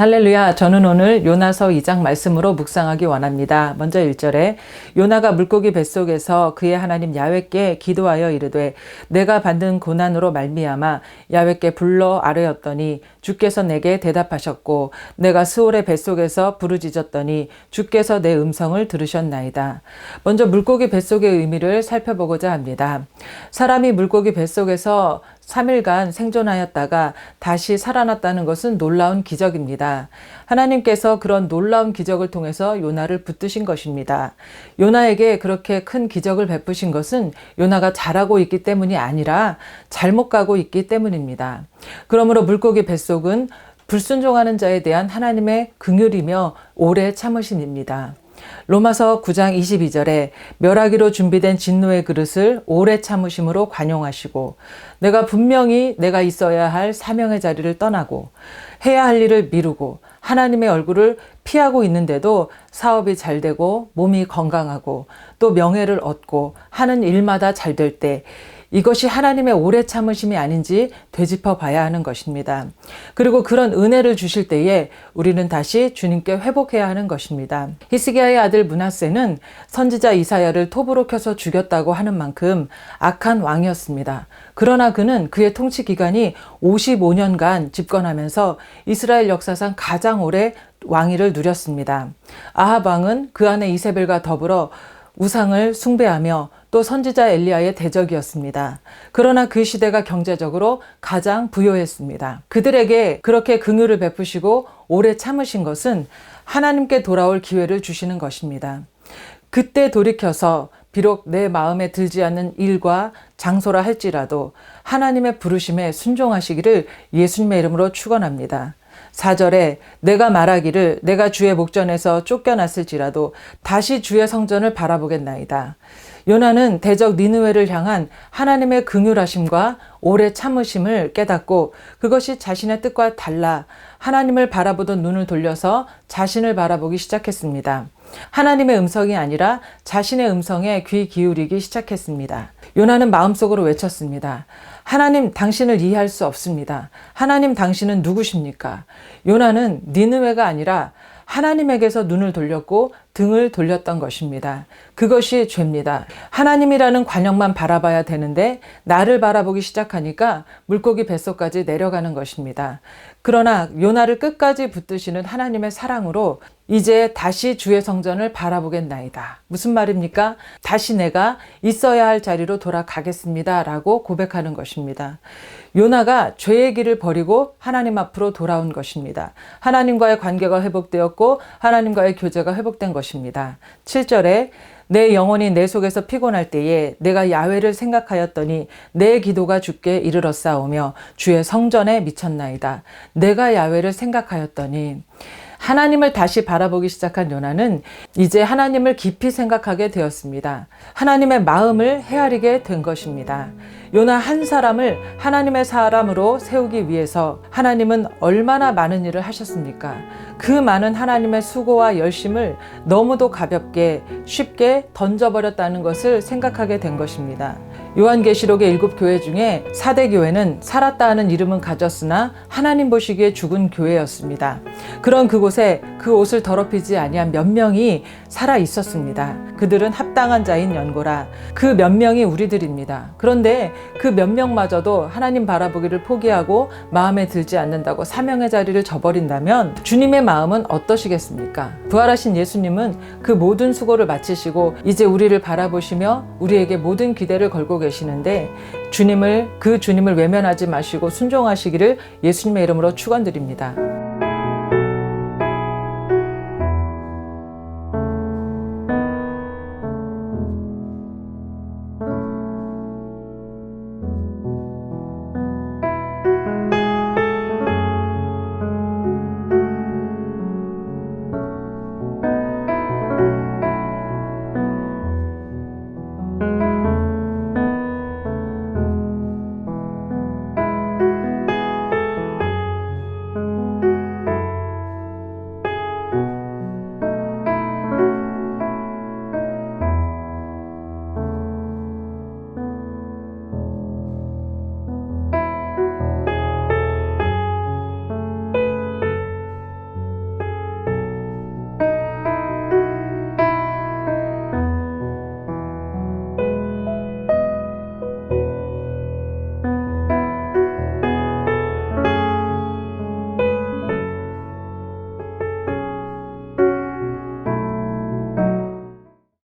할렐루야. 저는 오늘 요나서 2장 말씀으로 묵상하기 원합니다. 먼저 1절에 요나가 물고기 뱃속에서 그의 하나님 야훼께 기도하여 이르되 내가 받는 고난으로 말미암아 야훼께 불러 아뢰었더니 주께서 내게 대답하셨고 내가 스올의 뱃속에서 부르짖었더니 주께서 내 음성을 들으셨나이다. 먼저 물고기 뱃속의 의미를 살펴보고자 합니다. 사람이 물고기 뱃속에서 3일간 생존하였다가 다시 살아났다는 것은 놀라운 기적입니다. 하나님께서 그런 놀라운 기적을 통해서 요나를 붙드신 것입니다. 요나에게 그렇게 큰 기적을 베푸신 것은 요나가 잘하고 있기 때문이 아니라 잘못 가고 있기 때문입니다. 그러므로 물고기 뱃속은 불순종하는 자에 대한 하나님의 긍휼이며 오래 참으심입니다. 로마서 9장 22절에 멸하기로 준비된 진노의 그릇을 오래 참으심으로 관용하시고 내가 분명히 내가 있어야 할 사명의 자리를 떠나고 해야 할 일을 미루고 하나님의 얼굴을 피하고 있는데도 사업이 잘 되고 몸이 건강하고 또 명예를 얻고 하는 일마다 잘 될 때 이것이 하나님의 오래 참으심이 아닌지 되짚어 봐야 하는 것입니다. 그리고 그런 은혜를 주실 때에 우리는 다시 주님께 회복해야 하는 것입니다. 히스기야의 아들 므낫세는 선지자 이사야를 톱으로 켜서 죽였다고 하는 만큼 악한 왕이었습니다. 그러나 그는 그의 통치 기간이 55년간 집권하면서 이스라엘 역사상 가장 오래 왕위를 누렸습니다. 아합 왕은 그 안에 이세벨과 더불어 우상을 숭배하며 또 선지자 엘리야의 대적이었습니다. 그러나 그 시대가 경제적으로 가장 부요했습니다. 그들에게 그렇게 긍휼을 베푸시고 오래 참으신 것은 하나님께 돌아올 기회를 주시는 것입니다. 그때 돌이켜서 비록 내 마음에 들지 않는 일과 장소라 할지라도 하나님의 부르심에 순종하시기를 예수님의 이름으로 축원합니다. 4절에 내가 말하기를 내가 주의 목전에서 쫓겨났을지라도 다시 주의 성전을 바라보겠나이다. 요나는 대적 니느웨를 향한 하나님의 긍휼하심과 오래 참으심을 깨닫고 그것이 자신의 뜻과 달라 하나님을 바라보던 눈을 돌려서 자신을 바라보기 시작했습니다. 하나님의 음성이 아니라 자신의 음성에 귀 기울이기 시작했습니다. 요나는 마음속으로 외쳤습니다. 하나님, 당신을 이해할 수 없습니다. 하나님, 당신은 누구십니까? 요나는 니느웨가 아니라 하나님에게서 눈을 돌렸고 등을 돌렸던 것입니다. 그것이 죄입니다. 하나님이라는 관역만 바라봐야 되는데 나를 바라보기 시작하니까 물고기 뱃속까지 내려가는 것입니다. 그러나 요나를 끝까지 붙드시는 하나님의 사랑으로 이제 다시 주의 성전을 바라보겠나이다. 무슨 말입니까? 다시 내가 있어야 할 자리로 돌아가겠습니다. 라고 고백하는 것입니다. 요나가 죄의 길을 버리고 하나님 앞으로 돌아온 것입니다. 하나님과의 관계가 회복되었고 하나님과의 교제가 회복된 것입니다. 7절에 내 영혼이 내 속에서 피곤할 때에 내가 야훼를 생각하였더니 내 기도가 주께 이르렀사오며 주의 성전에 미쳤나이다. 내가 야훼를 생각하였더니 하나님을 다시 바라보기 시작한 요나는 이제 하나님을 깊이 생각하게 되었습니다. 하나님의 마음을 헤아리게 된 것입니다. 요나 한 사람을 하나님의 사람으로 세우기 위해서 하나님은 얼마나 많은 일을 하셨습니까? 그 많은 하나님의 수고와 열심을 너무도 가볍게 쉽게 던져버렸다는 것을 생각하게 된 것입니다. 요한계시록의 7교회 중에 4대 교회는 살았다 하는 이름은 가졌으나 하나님 보시기에 죽은 교회였습니다. 그런 그곳에 그 옷을 더럽히지 아니한 몇 명이 살아 있었습니다. 그들은 합당한 자인 연고라. 그 몇 명이 우리들입니다. 그런데 그 몇 명마저도 하나님 바라보기를 포기하고 마음에 들지 않는다고 사명의 자리를 저버린다면 주님의 마음은 어떠시겠습니까? 부활하신 예수님은 그 모든 수고를 마치시고 이제 우리를 바라보시며 우리에게 모든 기대를 걸고 계시는데 그 주님을 외면하지 마시고 순종하시기를 예수님의 이름으로 축원드립니다.